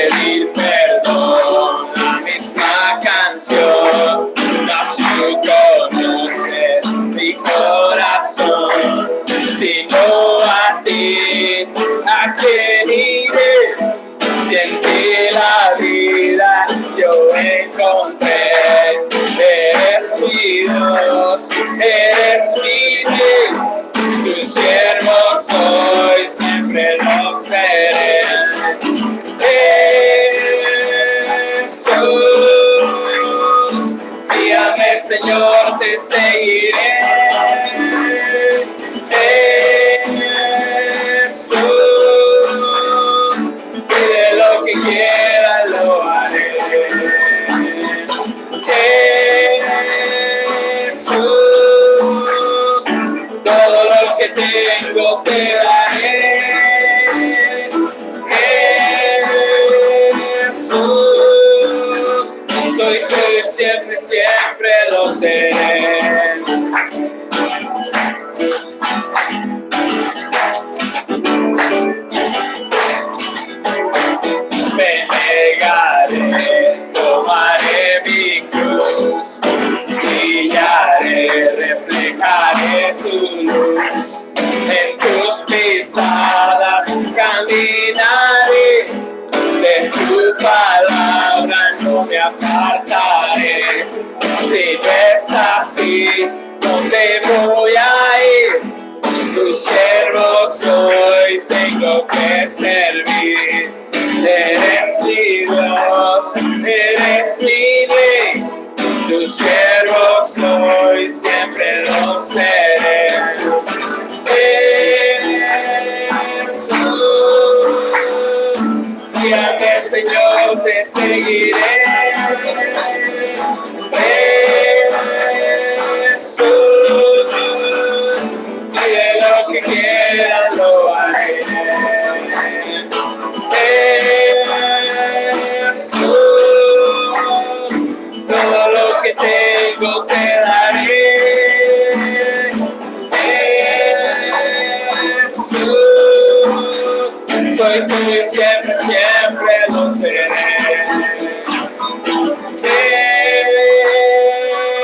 pedir perdón, la misma canción, mas tú conoces mi corazón. Si no a ti, ¿a quién iré? Si en ti la vida yo encontré. Eres mi Dios, eres mi Rey, tu siervo soy, siempre lo seré. Jesús, guíame Señor, te seguiré. Jesús, pide lo que quieras, lo haré. Jesús, todo lo que tengo te daré. Jesús, soy tuyo siempre, siempre lo seré. Me negaré, tomaré mi cruz, brillaré, reflejaré tu luz. En tus pisadas caminaré, de tu palabra no me apartaré. Si no es así, ¿dónde voy a ir? Tu siervo soy, tengo que servir. Eres mi Dios, eres mi Rey, tu siervo soy, siempre lo seré. Jesús, guíame Señor, te seguiré. Jesús, pide lo que quieras, lo haré. Jesús, todo lo que tengo te daré. Jesús, soy tuyo siempre, siempre lo seré.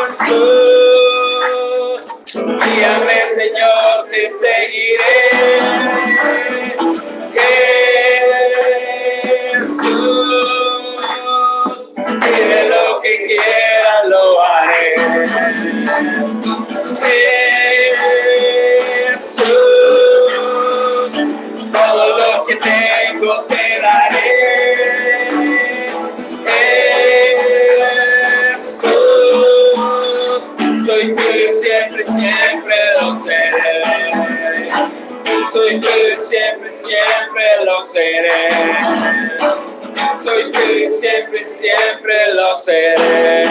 Jesús, guíame Señor, te seguiré. Jesús, pide lo que quieras, lo haré. Jesús, todo lo que tengo te daré. Jesús, soy tuyo siempre, siempre lo seré. Soy tuyo siempre, siempre lo seré. Soy tuyo siempre, siempre lo seré.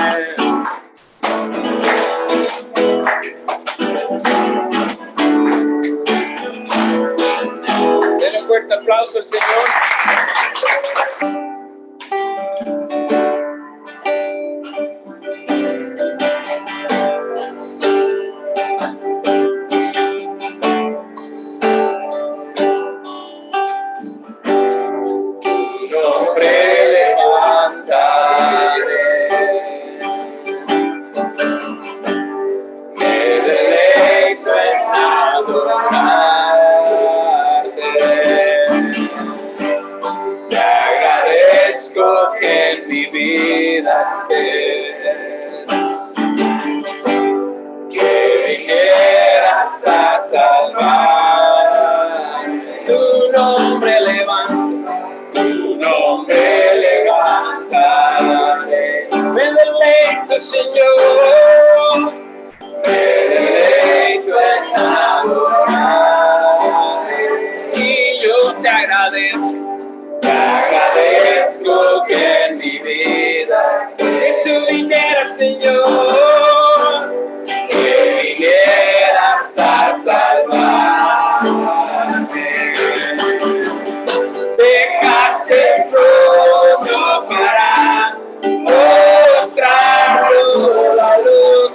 Denle un fuerte aplauso al Señor. Señor, me deleito en adorarte y yo te agradezco que en mi vida que tú vinieras, Señor, que vinieras a salvarme. Dejaste el trono para mostrar la luz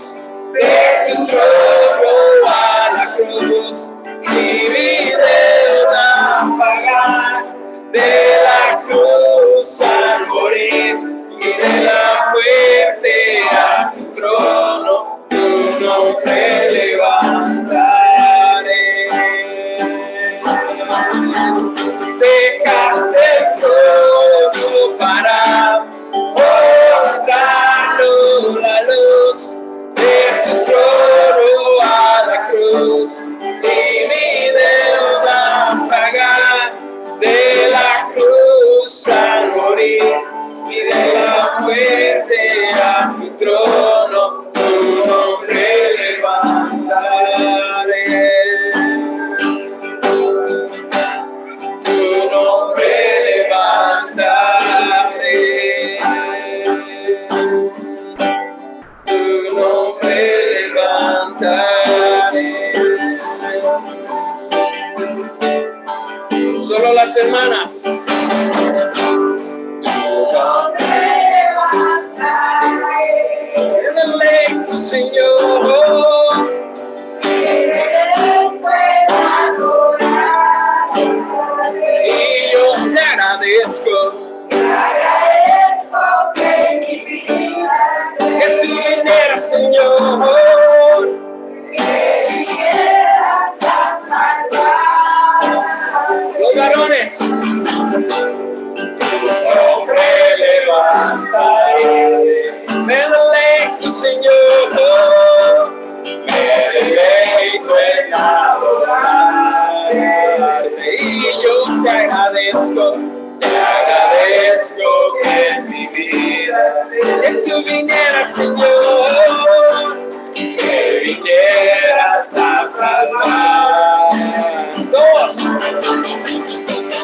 levantaré. Me deleito, Señor, me deleito en adorarte. Y yo te agradezco que en mi vida que tú vinieras, Señor, que vinieras a salvar. Dos,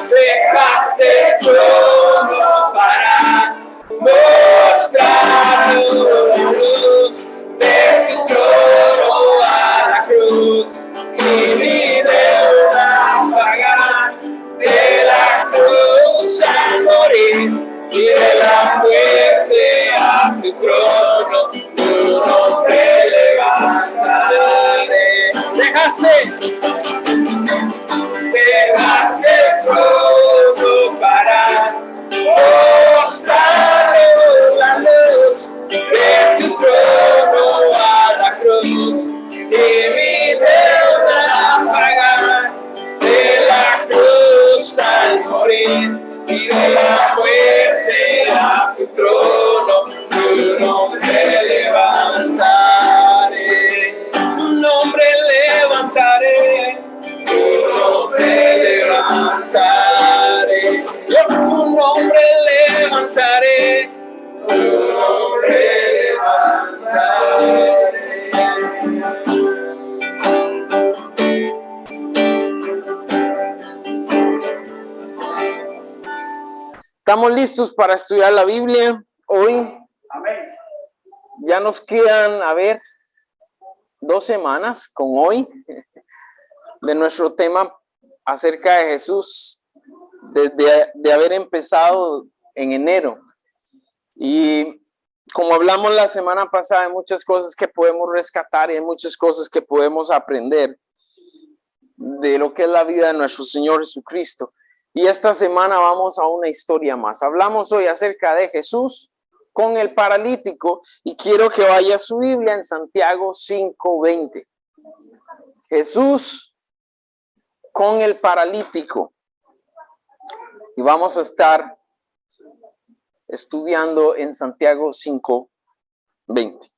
dejaste el trono para mostrarnos la luz de tu trono a la cruz y mi deuda pagar de la cruz al morir y de la muerte a tu trono tu nombre levantaré. Dejaste el trono para mostrarnos la luz de tu trono a la cruz y mi deuda pagar de la cruz al morir y de la muerte a tu trono tu nombre levantaré, tu nombre levantaré, tu nombre levantaré, yo tu nombre levantaré, tu nombre levantaré. ¿Estamos listos para estudiar la Biblia hoy? Amén. Ya nos quedan, 2 semanas con hoy de nuestro tema acerca de Jesús, de haber empezado en enero. Y como hablamos la semana pasada, hay muchas cosas que podemos rescatar y hay muchas cosas que podemos aprender de lo que es la vida de nuestro Señor Jesucristo. Y esta semana vamos a una historia más. Hablamos hoy acerca de Jesús con el paralítico y quiero que vaya a su Biblia en Santiago 5:20. Jesús con el paralítico. Y vamos a estar estudiando en Santiago 5:20.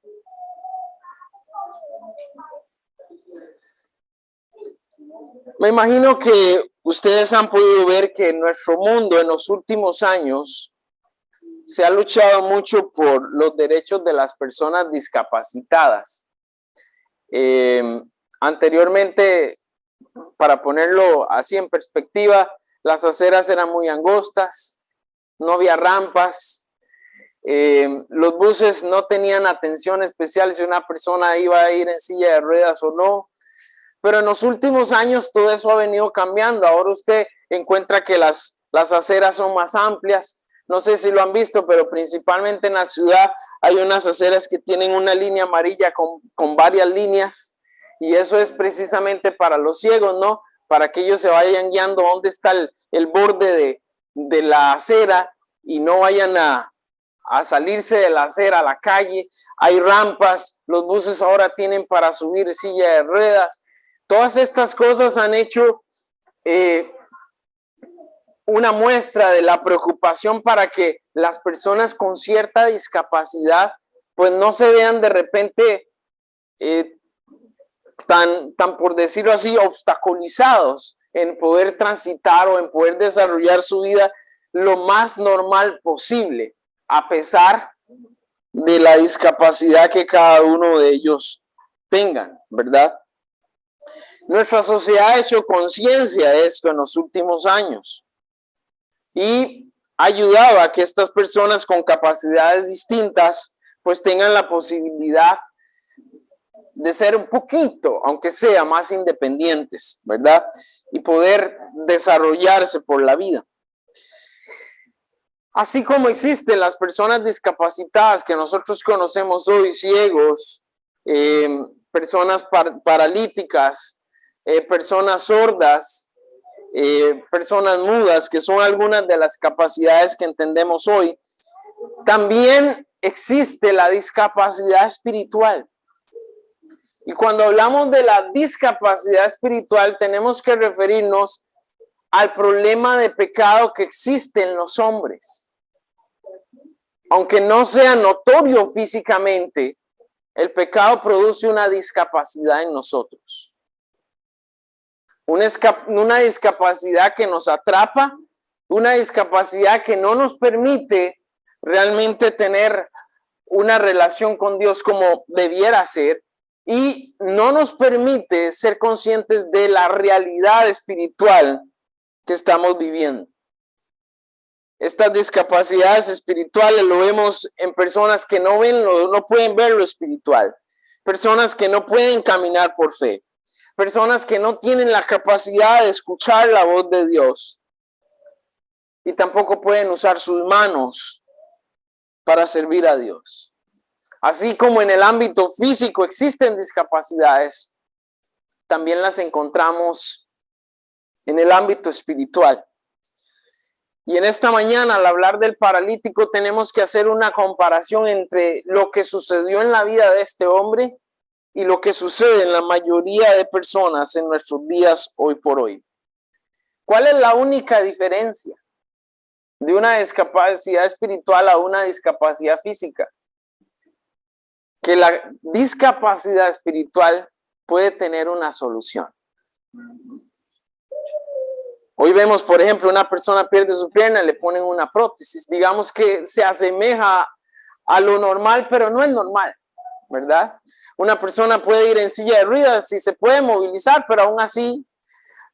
Me imagino que ustedes han podido ver que en nuestro mundo en los últimos años se ha luchado mucho por los derechos de las personas discapacitadas. Anteriormente, para ponerlo así en perspectiva, las aceras eran muy angostas, no había rampas, los buses no tenían atención especial si una persona iba a ir en silla de ruedas o no. Pero en los últimos años todo eso ha venido cambiando. Ahora usted encuentra que las aceras son más amplias. No sé si lo han visto, pero principalmente en la ciudad hay unas aceras que tienen una línea amarilla con varias líneas. Y eso es precisamente para los ciegos, ¿no? Para que ellos se vayan guiando dónde está el borde de la acera y no vayan a salirse de la acera a la calle. Hay rampas, los buses ahora tienen para subir silla de ruedas. Todas estas cosas han hecho una muestra de la preocupación para que las personas con cierta discapacidad pues no se vean de repente tan por decirlo así obstaculizados en poder transitar o en poder desarrollar su vida lo más normal posible a pesar de la discapacidad que cada uno de ellos tengan, ¿verdad? Nuestra sociedad ha hecho conciencia de esto en los últimos años y ha ayudado a que estas personas con capacidades distintas pues tengan la posibilidad de ser un poquito, aunque sea más independientes, ¿verdad? Y poder desarrollarse por la vida. Así como existen las personas discapacitadas que nosotros conocemos hoy, ciegos, personas paralíticas, personas sordas, personas mudas, que son algunas de las capacidades que entendemos hoy. También existe la discapacidad espiritual. Y cuando hablamos de la discapacidad espiritual, tenemos que referirnos al problema de pecado que existe en los hombres. aunque no sea notorio físicamente, el pecado produce una discapacidad en nosotros. Una discapacidad que nos atrapa, una discapacidad que no nos permite realmente tener una relación con Dios como debiera ser y no nos permite ser conscientes de la realidad espiritual que estamos viviendo. Estas discapacidades espirituales lo vemos en personas que no pueden ver lo espiritual, personas que no pueden caminar por fe, personas que no tienen la capacidad de escuchar la voz de Dios y tampoco pueden usar sus manos para servir a Dios. Así como en el ámbito físico existen discapacidades, también las encontramos en el ámbito espiritual. Y en esta mañana, al hablar del paralítico, tenemos que hacer una comparación entre lo que sucedió en la vida de este hombre y lo que sucede en la mayoría de personas en nuestros días hoy por hoy. ¿Cuál es la única diferencia de una discapacidad espiritual a una discapacidad física? Que la discapacidad espiritual puede tener una solución. Hoy vemos, por ejemplo, una persona pierde su pierna, le ponen una prótesis, digamos que se asemeja a lo normal, pero no es normal, ¿verdad? Una persona puede ir en silla de ruedas y se puede movilizar, pero aún así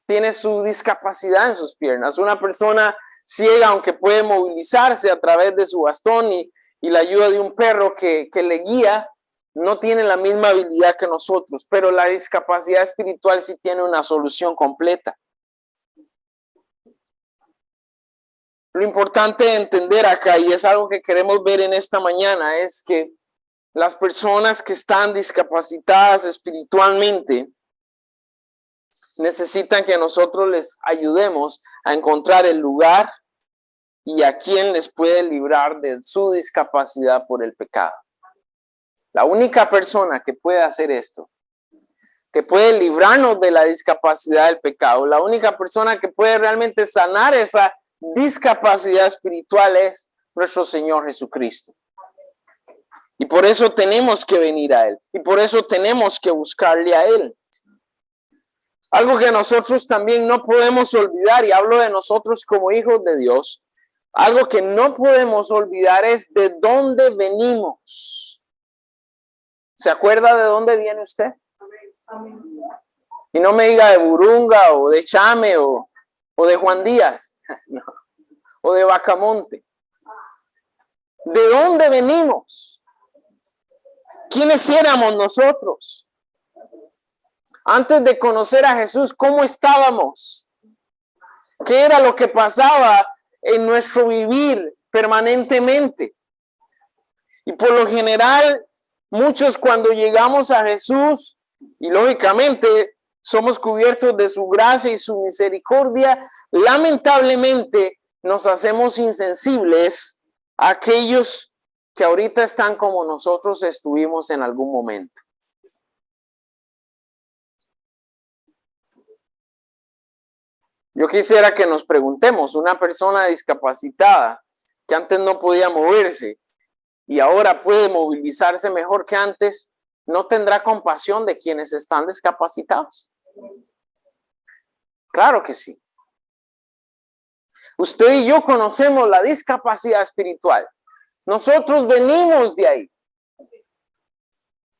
tiene su discapacidad en sus piernas. Una persona ciega, aunque puede movilizarse a través de su bastón y la ayuda de un perro que le guía, no tiene la misma habilidad que nosotros, pero la discapacidad espiritual sí tiene una solución completa. Lo importante de entender acá, y es algo que queremos ver en esta mañana, es que las personas que están discapacitadas espiritualmente necesitan que nosotros les ayudemos a encontrar el lugar y a quien les puede librar de su discapacidad por el pecado. La única persona que puede hacer esto, que puede librarnos de la discapacidad del pecado, la única persona que puede realmente sanar esa discapacidad espiritual es nuestro Señor Jesucristo. Y por eso tenemos que venir a Él. Y por eso tenemos que buscarle a Él. Algo que nosotros también no podemos olvidar, y hablo de nosotros como hijos de Dios, algo que no podemos olvidar es de dónde venimos. ¿Se acuerda de dónde viene usted? Y no me diga de Burunga o de Chame o de Juan Díaz, no, o de Bacamonte. ¿De dónde venimos? ¿Quiénes éramos nosotros? Antes de conocer a Jesús, ¿cómo estábamos? ¿Qué era lo que pasaba en nuestro vivir permanentemente? Y por lo general, muchos cuando llegamos a Jesús, y lógicamente somos cubiertos de su gracia y su misericordia, lamentablemente nos hacemos insensibles a aquellos que ahorita están como nosotros estuvimos en algún momento. Yo quisiera que nos preguntemos, una persona discapacitada que antes no podía moverse y ahora puede movilizarse mejor que antes, ¿no tendrá compasión de quienes están discapacitados? Claro que sí. Usted y yo conocemos la discapacidad espiritual. Nosotros venimos de ahí.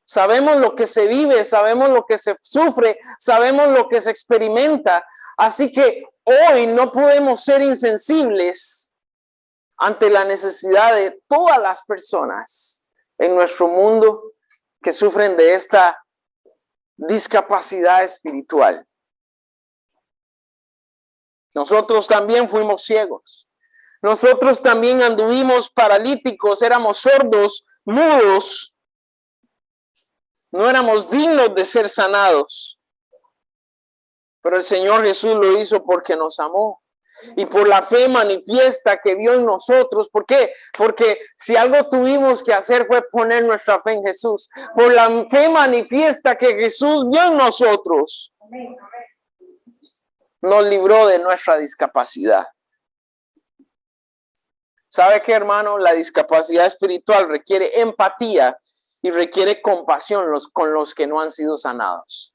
Sabemos lo que se vive, sabemos lo que se sufre, sabemos lo que se experimenta. Así que hoy no podemos ser insensibles ante la necesidad de todas las personas en nuestro mundo que sufren de esta discapacidad espiritual. Nosotros también fuimos ciegos. Nosotros también anduvimos paralíticos, éramos sordos, mudos. No éramos dignos de ser sanados. Pero el Señor Jesús lo hizo porque nos amó. Y por la fe manifiesta que vio en nosotros. ¿Por qué? Porque si algo tuvimos que hacer fue poner nuestra fe en Jesús. Por la fe manifiesta que Jesús vio en nosotros. Nos libró de nuestra discapacidad. ¿Sabe qué, hermano? La discapacidad espiritual requiere empatía y requiere compasión con los que no han sido sanados.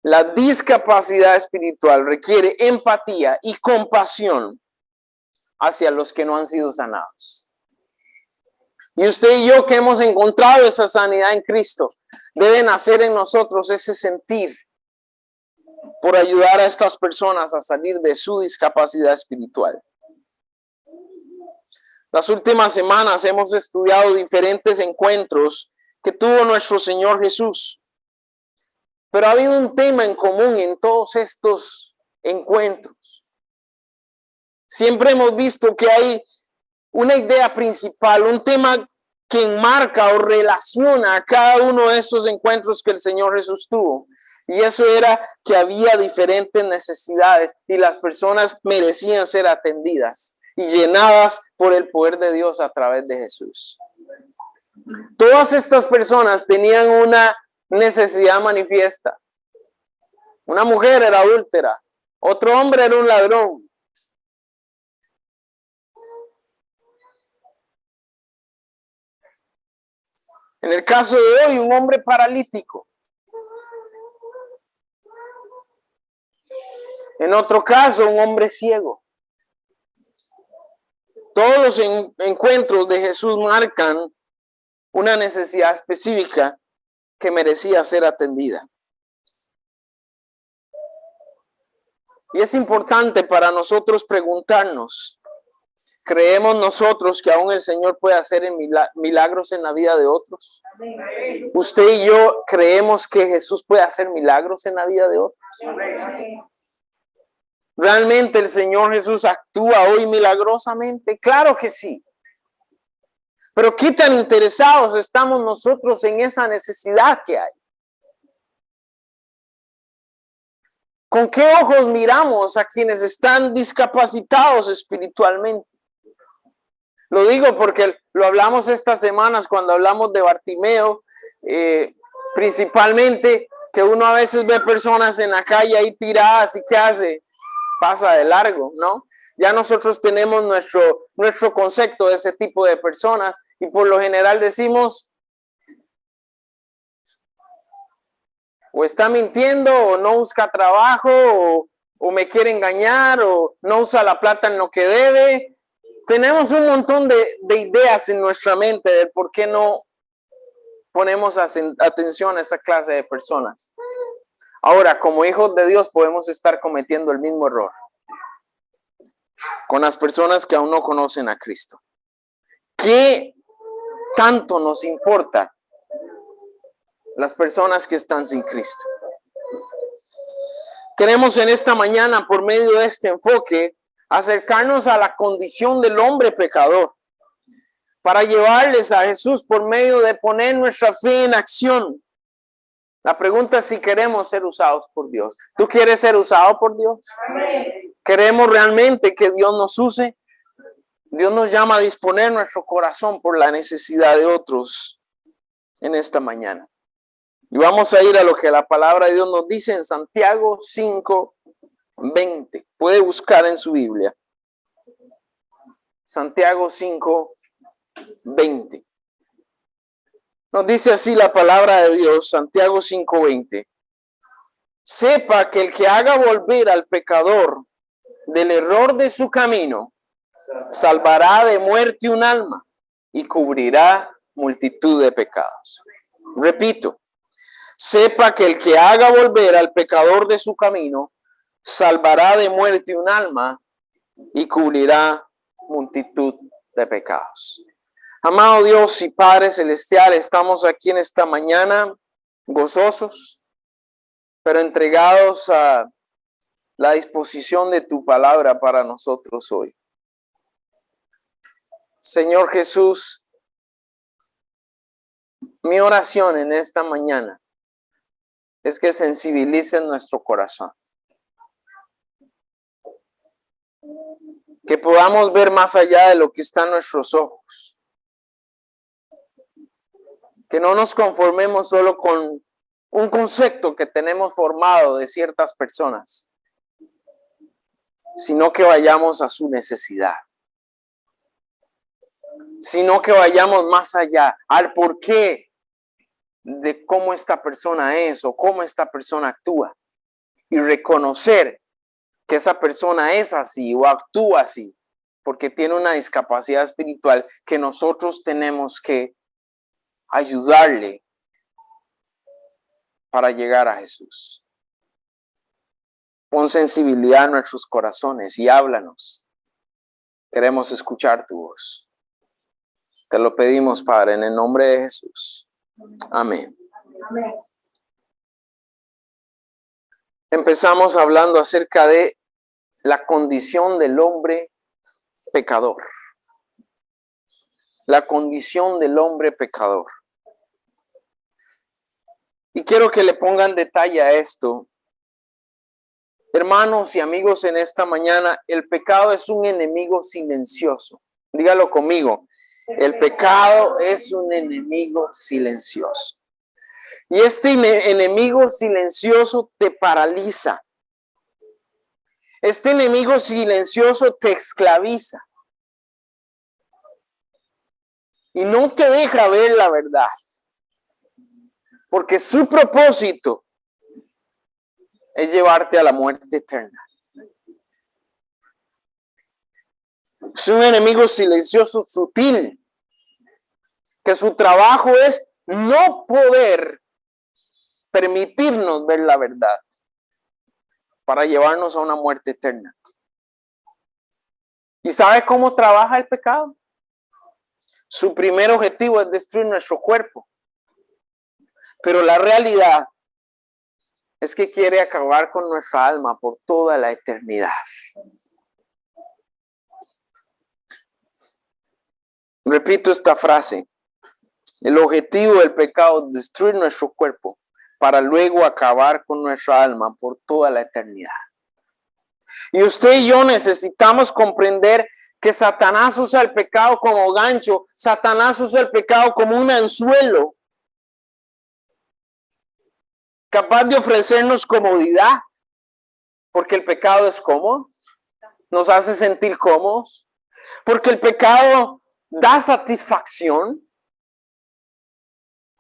La discapacidad espiritual requiere empatía y compasión hacia los que no han sido sanados. Y usted y yo que hemos encontrado esa sanidad en Cristo, deben hacer en nosotros ese sentir por ayudar a estas personas a salir de su discapacidad espiritual. Las últimas semanas hemos estudiado diferentes encuentros que tuvo nuestro Señor Jesús. Pero ha habido un tema en común en todos estos encuentros. Siempre hemos visto que hay una idea principal, un tema que enmarca o relaciona a cada uno de estos encuentros que el Señor Jesús tuvo. Y eso era que había diferentes necesidades y las personas merecían ser atendidas y llenadas por el poder de Dios a través de Jesús. Todas estas personas tenían una necesidad manifiesta. Una mujer era adúltera, otro hombre era un ladrón. En el caso de hoy, un hombre paralítico. En otro caso, un hombre ciego. Todos los encuentros de Jesús marcan una necesidad específica que merecía ser atendida. Y es importante para nosotros preguntarnos, ¿creemos nosotros que aún el Señor puede hacer milagros en la vida de otros? ¿Usted y yo creemos que Jesús puede hacer milagros en la vida de otros? ¿Realmente el Señor Jesús actúa hoy milagrosamente? Claro que sí. Pero ¿qué tan interesados estamos nosotros en esa necesidad que hay? ¿Con qué ojos miramos a quienes están discapacitados espiritualmente? Lo digo porque lo hablamos estas semanas cuando hablamos de Bartimeo, principalmente que uno a veces ve personas en la calle ahí tiradas y ¿qué hace? Pasa de largo, ¿no? Ya nosotros tenemos nuestro concepto de ese tipo de personas y por lo general decimos o está mintiendo o no busca trabajo o me quiere engañar o no usa la plata en lo que debe. Tenemos un montón de ideas en nuestra mente de por qué no ponemos atención a esa clase de personas. Ahora, como hijos de Dios podemos estar cometiendo el mismo error con las personas que aún no conocen a Cristo. ¿Qué tanto nos importa las personas que están sin Cristo? Queremos en esta mañana, por medio de este enfoque, acercarnos a la condición del hombre pecador para llevarles a Jesús por medio de poner nuestra fe en acción. La pregunta es si queremos ser usados por Dios. ¿Tú quieres ser usado por Dios? Amén. ¿Queremos realmente que Dios nos use? Dios nos llama a disponer nuestro corazón por la necesidad de otros en esta mañana. Y vamos a ir a lo que la palabra de Dios nos dice en Santiago 5:20. Puede buscar en su Biblia. Santiago 5:20. Nos dice así la palabra de Dios, Santiago 5:20. Sepa que el que haga volver al pecador del error de su camino, salvará de muerte un alma y cubrirá multitud de pecados. Repito, sepa que el que haga volver al pecador de su camino, salvará de muerte un alma y cubrirá multitud de pecados. Amado Dios y Padre Celestial, estamos aquí en esta mañana gozosos, pero entregados a la disposición de tu palabra para nosotros hoy. Señor Jesús, mi oración en esta mañana es que sensibilicen nuestro corazón. Que podamos ver más allá de lo que está en nuestros ojos. Que no nos conformemos solo con un concepto que tenemos formado de ciertas personas. sino que vayamos a su necesidad. Sino que vayamos más allá, al porqué de cómo esta persona es o cómo esta persona actúa. Y reconocer que esa persona es así o actúa así, porque tiene una discapacidad espiritual que nosotros tenemos que ayudarle para llegar a Jesús. Pon sensibilidad en nuestros corazones y háblanos. Queremos escuchar tu voz. Te lo pedimos, Padre, en el nombre de Jesús. Amén. Amén. Empezamos hablando acerca de la condición del hombre pecador. La condición del hombre pecador. Y quiero que le pongan detalle a esto. Hermanos y amigos, en esta mañana, el pecado es un enemigo silencioso. Dígalo conmigo. El pecado es un enemigo silencioso. Y este enemigo silencioso te paraliza. Este enemigo silencioso te esclaviza. Y no te deja ver la verdad. Porque su propósito es llevarte a la muerte eterna. Es un enemigo silencioso, sutil, que su trabajo es no poder permitirnos ver la verdad para llevarnos a una muerte eterna. ¿Y sabe cómo trabaja el pecado? Su primer objetivo es destruir nuestro cuerpo. Pero la realidad es que quiere acabar con nuestra alma por toda la eternidad. Repito esta frase. El objetivo del pecado es destruir nuestro cuerpo para luego acabar con nuestra alma por toda la eternidad. Y usted y yo necesitamos comprender que Satanás usa el pecado como gancho. Satanás usa el pecado como un anzuelo, capaz de ofrecernos comodidad, porque el pecado es cómodo, nos hace sentir cómodos, porque el pecado da satisfacción,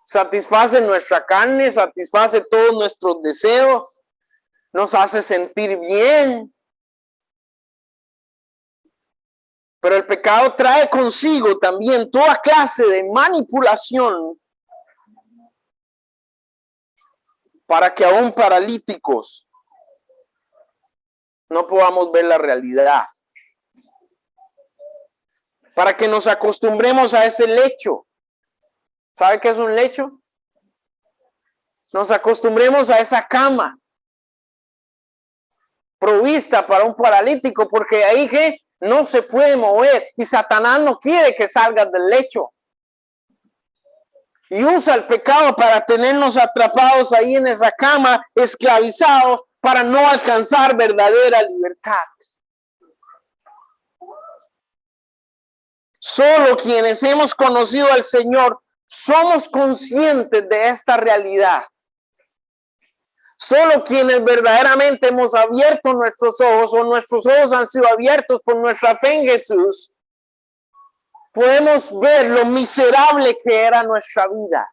satisface nuestra carne, satisface todos nuestros deseos, nos hace sentir bien. Pero el pecado trae consigo también toda clase de manipulación para que aún paralíticos no podamos ver la realidad. Para que nos acostumbremos a ese lecho. ¿Sabe qué es un lecho? Nos acostumbremos a esa cama provista para un paralítico, porque ahí que no se puede mover y Satanás no quiere que salgas del lecho. Y usa el pecado para tenernos atrapados ahí en esa cama, esclavizados, para no alcanzar verdadera libertad. Solo quienes hemos conocido al Señor somos conscientes de esta realidad. Solo quienes verdaderamente hemos abierto nuestros ojos o nuestros ojos han sido abiertos por nuestra fe en Jesús, podemos ver lo miserable que era nuestra vida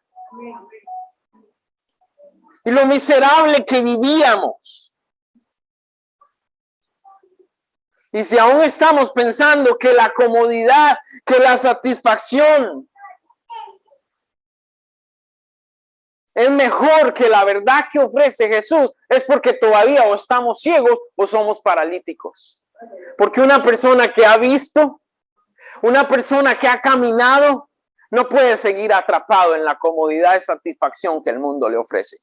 y lo miserable que vivíamos. Y si aún estamos pensando que la comodidad, que la satisfacción es mejor que la verdad que ofrece Jesús, es porque todavía o estamos ciegos o somos paralíticos. Porque una persona que ha visto, una persona que ha caminado, no puede seguir atrapado en la comodidad y satisfacción que el mundo le ofrece.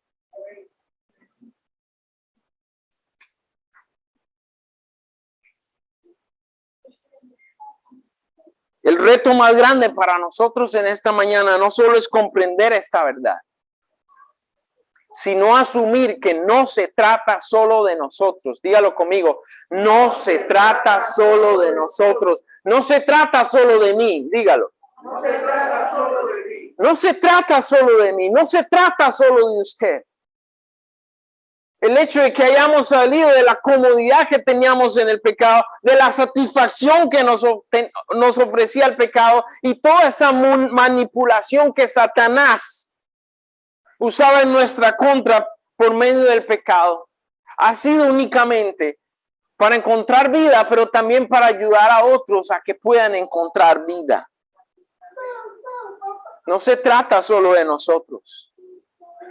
El reto más grande para nosotros en esta mañana no solo es comprender esta verdad, sino asumir que no se trata solo de nosotros. Dígalo conmigo, no se trata solo de nosotros, no se trata solo de mí, dígalo. No se trata solo de mí. No se trata solo de mí, no se trata solo de usted. El hecho de que hayamos salido de la comodidad que teníamos en el pecado, de la satisfacción que nos ofrecía el pecado y toda esa manipulación que Satanás usaba en nuestra contra por medio del pecado, ha sido únicamente para encontrar vida, pero también para ayudar a otros a que puedan encontrar vida. No se trata solo de nosotros.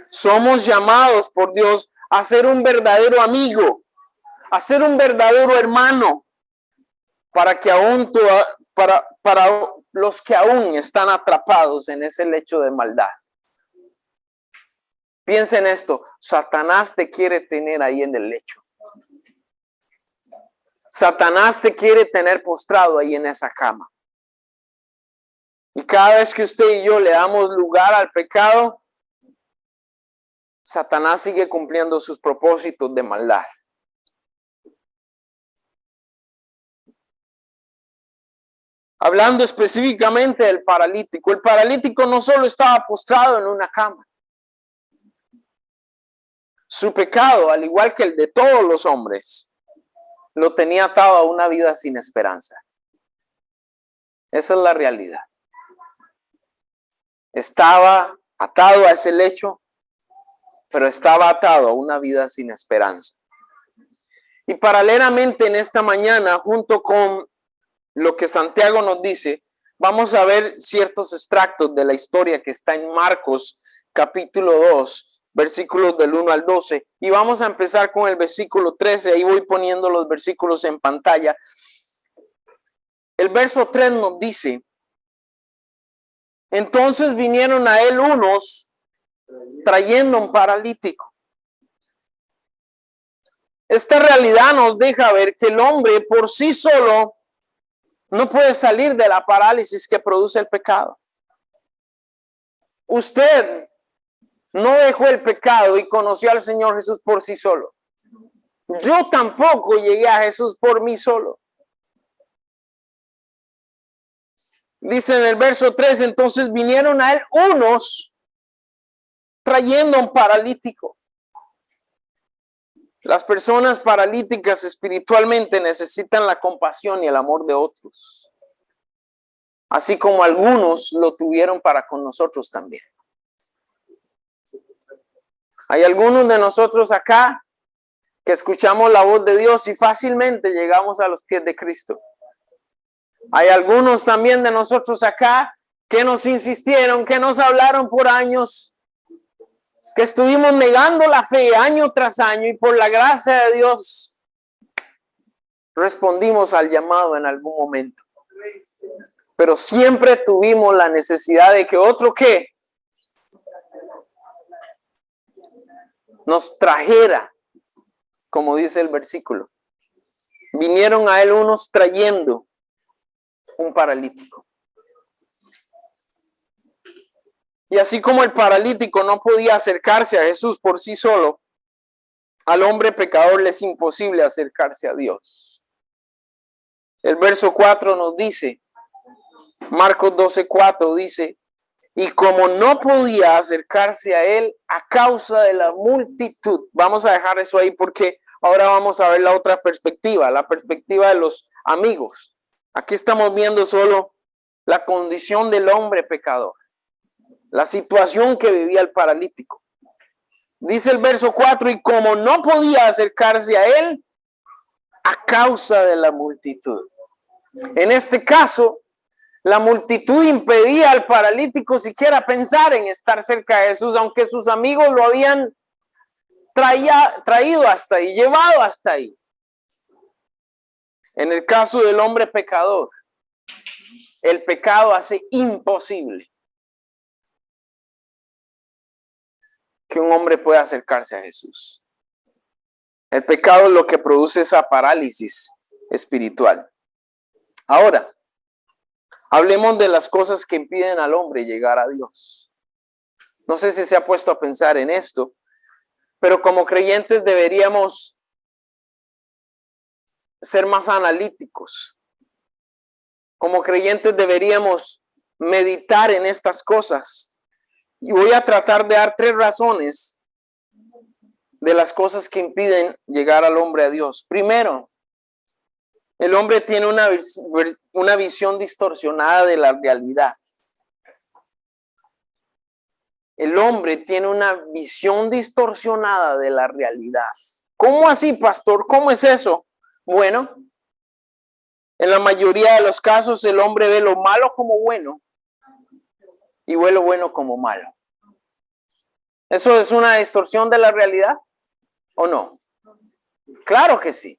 Somos llamados por Dios a ser un verdadero amigo, a ser un verdadero hermano, para que aún para los que aún están atrapados en ese lecho de maldad. Piensa en esto, Satanás te quiere tener ahí en el lecho. Satanás te quiere tener postrado ahí en esa cama. Y cada vez que usted y yo le damos lugar al pecado, Satanás sigue cumpliendo sus propósitos de maldad. Hablando específicamente del paralítico, el paralítico no solo estaba postrado en una cama. Su pecado, al igual que el de todos los hombres, lo tenía atado a una vida sin esperanza. Esa es la realidad. Estaba atado a ese lecho, pero estaba atado a una vida sin esperanza. Y paralelamente en esta mañana, junto con lo que Santiago nos dice, vamos a ver ciertos extractos de la historia que está en Marcos capítulo 2, versículos del 1 al 12. Y vamos a empezar con el versículo 13. Ahí voy poniendo los versículos en pantalla. El verso 3 nos dice: entonces vinieron a él unos trayendo un paralítico. Esta realidad nos deja ver que el hombre por sí solo no puede salir de la parálisis que produce el pecado. Usted no dejó el pecado y conoció al Señor Jesús por sí solo. Yo tampoco llegué a Jesús por mí solo. Dice en el verso 3, entonces vinieron a él unos trayendo un paralítico. Las personas paralíticas espiritualmente necesitan la compasión y el amor de otros, así como algunos lo tuvieron para con nosotros también. Hay algunos de nosotros acá que escuchamos la voz de Dios y fácilmente llegamos a los pies de Cristo. Hay algunos también de nosotros acá que nos insistieron, que nos hablaron por años, que estuvimos negando la fe año tras año y por la gracia de Dios respondimos al llamado en algún momento. Pero siempre tuvimos la necesidad de que otro ¿qué? Nos trajera, como dice el versículo. Vinieron a él unos trayendo un paralítico. Y así como el paralítico no podía acercarse a Jesús por sí solo, al hombre pecador le es imposible acercarse a Dios. El verso 4 nos dice, Marcos 12:4 dice, y como no podía acercarse a él a causa de la multitud. Vamos a dejar eso ahí porque ahora vamos a ver la otra perspectiva, la perspectiva de los amigos. Aquí estamos viendo solo la condición del hombre pecador, la situación que vivía el paralítico. Dice el verso 4, y como no podía acercarse a él a causa de la multitud. En este caso, la multitud impedía al paralítico siquiera pensar en estar cerca de Jesús, aunque sus amigos lo habían traído hasta ahí, llevado hasta ahí. En el caso del hombre pecador, el pecado hace imposible que un hombre pueda acercarse a Jesús. El pecado es lo que produce esa parálisis espiritual. Ahora, hablemos de las cosas que impiden al hombre llegar a Dios. No sé si se ha puesto a pensar en esto, pero como creyentes deberíamos ser más analíticos. Como creyentes deberíamos meditar en estas cosas. Y voy a tratar de dar 3 razones de las cosas que impiden llegar al hombre a Dios. Primero, el hombre tiene una visión distorsionada de la realidad. El hombre tiene una visión distorsionada de la realidad. ¿Cómo así, pastor? ¿Cómo es eso? Bueno, en la mayoría de los casos el hombre ve lo malo como bueno y ve lo bueno como malo. ¿Eso es una distorsión de la realidad o no? Claro que sí.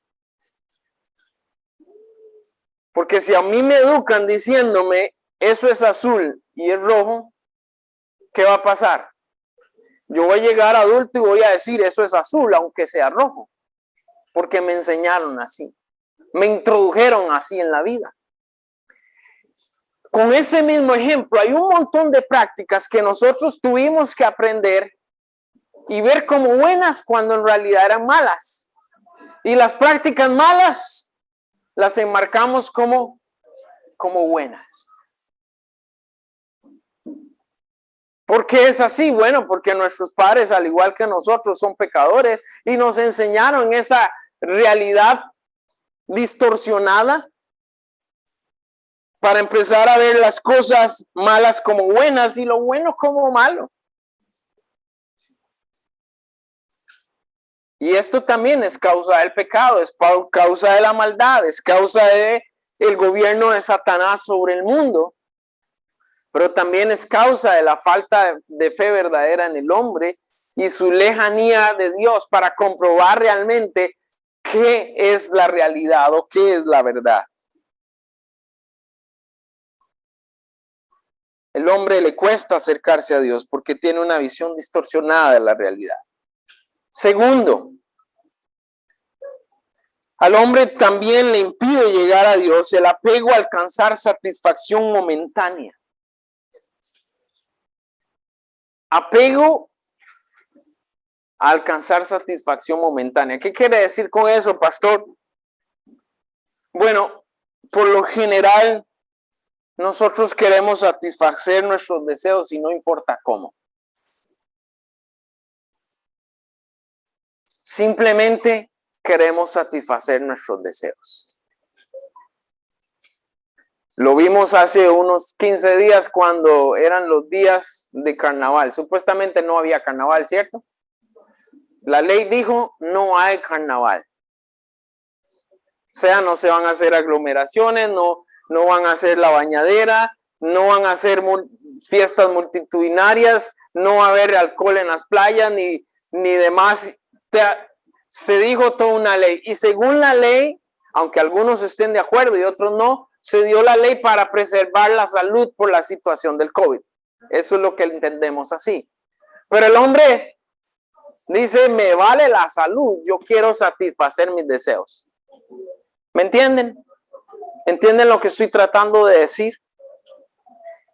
Porque si a mí me educan diciéndome eso es azul y es rojo, ¿qué va a pasar? Yo voy a llegar adulto y voy a decir eso es azul, aunque sea rojo, porque me enseñaron así, me introdujeron así en la vida. Con ese mismo ejemplo, hay un montón de prácticas que nosotros tuvimos que aprender y ver como buenas cuando en realidad eran malas. Y las prácticas malas las enmarcamos como buenas. ¿Por qué es así? Bueno, porque nuestros padres, al igual que nosotros, son pecadores y nos enseñaron esa realidad distorsionada para empezar a ver las cosas malas como buenas y lo bueno como malo. Y esto también es causa del pecado, es causa de la maldad, es causa de el gobierno de Satanás sobre el mundo. Pero también es causa de la falta de fe verdadera en el hombre y su lejanía de Dios para comprobar realmente qué es la realidad o qué es la verdad. El hombre le cuesta acercarse a Dios porque tiene una visión distorsionada de la realidad. Segundo, al hombre también le impide llegar a Dios el apego a alcanzar satisfacción momentánea. Apego a alcanzar satisfacción momentánea. ¿Qué quiere decir con eso, pastor? Bueno, por lo general, nosotros queremos satisfacer nuestros deseos y no importa cómo. Simplemente queremos satisfacer nuestros deseos. Lo vimos hace unos 15 días cuando eran los días de carnaval. Supuestamente no había carnaval, ¿cierto? La ley dijo no hay carnaval. O sea, no se van a hacer aglomeraciones, no van a hacer la bañadera, no van a hacer fiestas multitudinarias, no va a haber alcohol en las playas ni demás. Se dijo toda una ley y según la ley, aunque algunos estén de acuerdo y otros no, se dio la ley para preservar la salud por la situación del COVID. Eso es lo que entendemos así. Pero el hombre dice, me vale la salud, yo quiero satisfacer mis deseos. ¿Me entienden? ¿Entienden lo que estoy tratando de decir?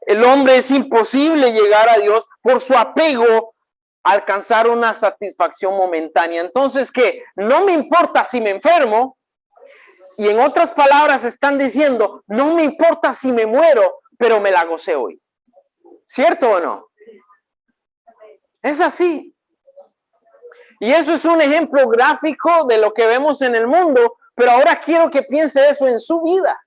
El hombre es imposible llegar a Dios por su apego a alcanzar una satisfacción momentánea. Entonces, ¿qué? No me importa si me enfermo. Y en otras palabras están diciendo, no me importa si me muero, pero me la gocé hoy. ¿Cierto o no? Es así. Y eso es un ejemplo gráfico de lo que vemos en el mundo, pero ahora quiero que piense eso en su vida.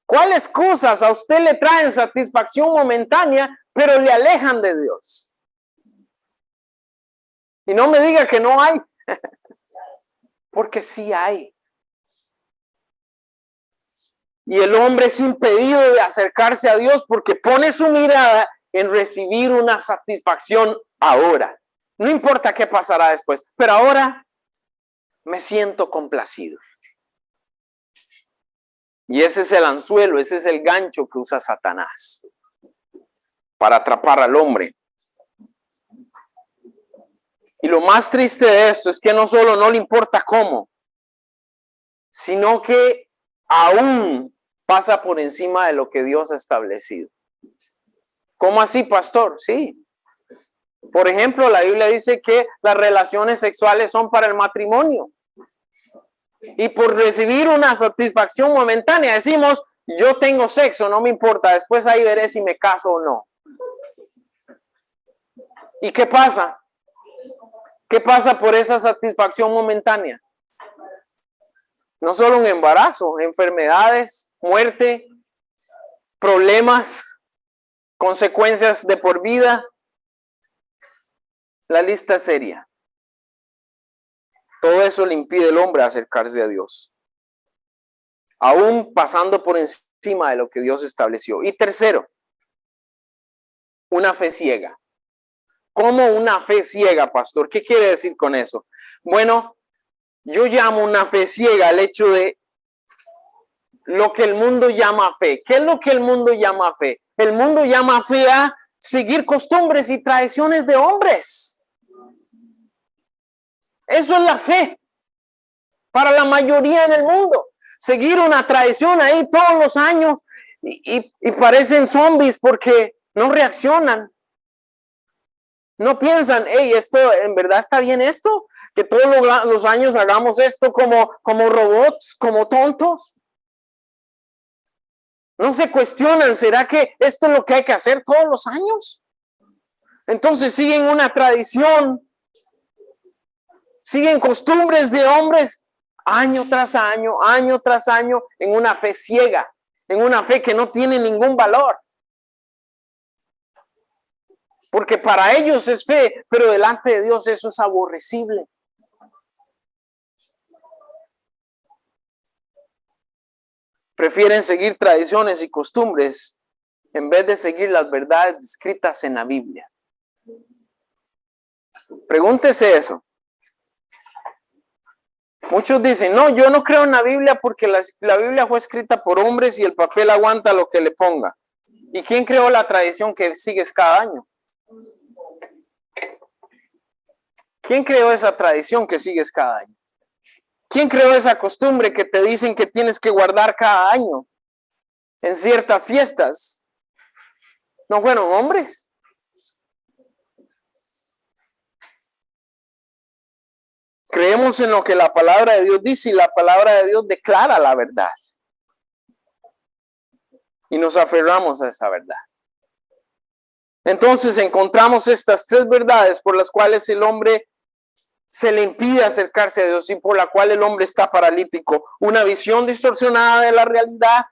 ¿Cuáles cosas a usted le traen satisfacción momentánea, pero le alejan de Dios? Y no me diga que no hay, porque sí hay. Y el hombre es impedido de acercarse a Dios porque pone su mirada en recibir una satisfacción ahora. No importa qué pasará después, pero ahora me siento complacido. Y ese es el anzuelo, ese es el gancho que usa Satanás para atrapar al hombre. Y lo más triste de esto es que no solo no le importa cómo, sino que aún pasa por encima de lo que Dios ha establecido. ¿Cómo así, pastor? Sí. Por ejemplo, la Biblia dice que las relaciones sexuales son para el matrimonio. Y por recibir una satisfacción momentánea decimos, yo tengo sexo, no me importa, después ahí veré si me caso o no. ¿Y qué pasa? ¿Qué pasa por esa satisfacción momentánea? No solo un embarazo, enfermedades, muerte, problemas, consecuencias de por vida. La lista es seria. Todo eso le impide al hombre acercarse a Dios, aún pasando por encima de lo que Dios estableció. Y tercero, una fe ciega. ¿Cómo una fe ciega, pastor? ¿Qué quiere decir con eso? Bueno, yo llamo una fe ciega al hecho de lo que el mundo llama fe. ¿Qué es lo que el mundo llama fe? El mundo llama fe a seguir costumbres y tradiciones de hombres. Eso es la fe para la mayoría del mundo. Seguir una tradición ahí todos los años y parecen zombies porque no reaccionan. No piensan, hey, esto en verdad está bien esto, que todos los años hagamos esto como robots, como tontos. No se cuestionan, ¿será que esto es lo que hay que hacer todos los años? Entonces siguen una tradición, siguen costumbres de hombres año tras año, en una fe ciega, en una fe que no tiene ningún valor. Porque para ellos es fe, pero delante de Dios eso es aborrecible. Prefieren seguir tradiciones y costumbres en vez de seguir las verdades escritas en la Biblia. Pregúntese eso. Muchos dicen, no, yo no creo en la Biblia porque la Biblia fue escrita por hombres y el papel aguanta lo que le ponga. ¿Y quién creó la tradición que sigues cada año? ¿Quién creó esa tradición que sigues cada año? ¿Quién creó esa costumbre que te dicen que tienes que guardar cada año en ciertas fiestas? ¿No fueron hombres? Creemos en lo que la palabra de Dios dice y la palabra de Dios declara la verdad. Y nos aferramos a esa verdad. Entonces encontramos estas tres verdades por las cuales el hombre se le impide acercarse a Dios y por la cual el hombre está paralítico. Una visión distorsionada de la realidad,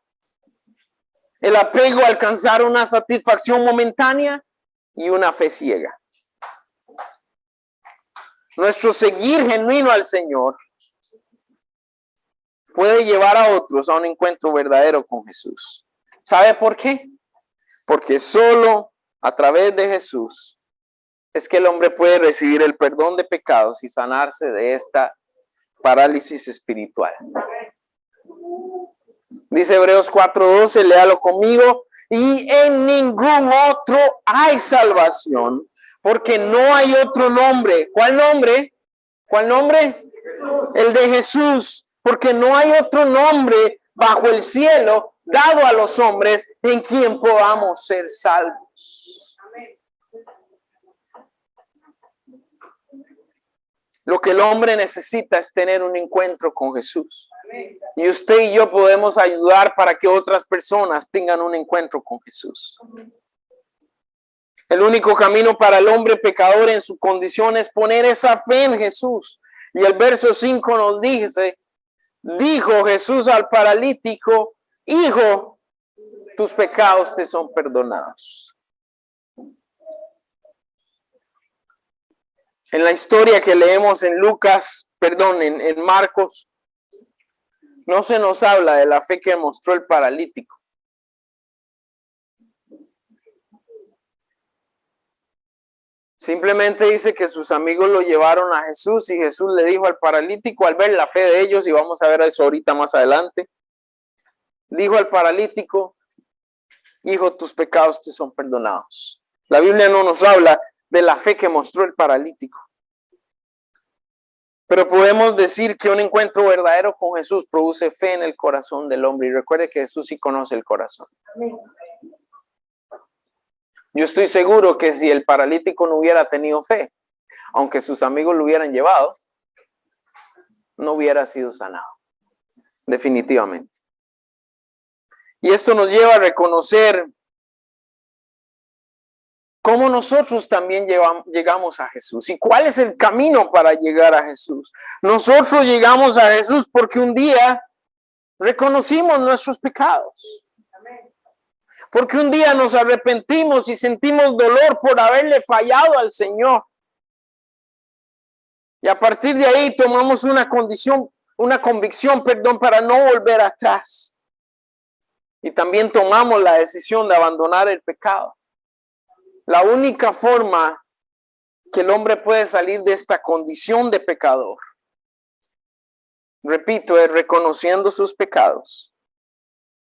el apego a alcanzar una satisfacción momentánea y una fe ciega. Nuestro seguir genuino al Señor puede llevar a otros a un encuentro verdadero con Jesús. ¿Sabe por qué? Porque solo a través de Jesús es que el hombre puede recibir el perdón de pecados y sanarse de esta parálisis espiritual. Dice Hebreos 4:12, léalo conmigo. Y en ningún otro hay salvación, porque no hay otro nombre. ¿Cuál nombre? ¿Cuál nombre? El de Jesús, porque no hay otro nombre bajo el cielo dado a los hombres en quien podamos ser salvos. Lo que el hombre necesita es tener un encuentro con Jesús. Y usted y yo podemos ayudar para que otras personas tengan un encuentro con Jesús. El único camino para el hombre pecador en su condición es poner esa fe en Jesús. Y el verso 5 nos dice, dijo Jesús al paralítico, hijo, tus pecados te son perdonados. En la historia que leemos en en Marcos, no se nos habla de la fe que mostró el paralítico. Simplemente dice que sus amigos lo llevaron a Jesús y Jesús le dijo al paralítico, al ver la fe de ellos, y vamos a ver eso ahorita más adelante, dijo al paralítico, hijo, tus pecados te son perdonados. La Biblia no nos habla de la fe que mostró el paralítico. Pero podemos decir que un encuentro verdadero con Jesús produce fe en el corazón del hombre. Y recuerde que Jesús sí conoce el corazón. Yo estoy seguro que si el paralítico no hubiera tenido fe, aunque sus amigos lo hubieran llevado, no hubiera sido sanado. Definitivamente. Y esto nos lleva a reconocer cómo nosotros también llegamos a Jesús y cuál es el camino para llegar a Jesús. Nosotros llegamos a Jesús porque un día reconocimos nuestros pecados. Porque un día nos arrepentimos y sentimos dolor por haberle fallado al Señor. Y a partir de ahí tomamos una convicción, para no volver atrás. Y también tomamos la decisión de abandonar el pecado. La única forma que el hombre puede salir de esta condición de pecador, repito, es reconociendo sus pecados,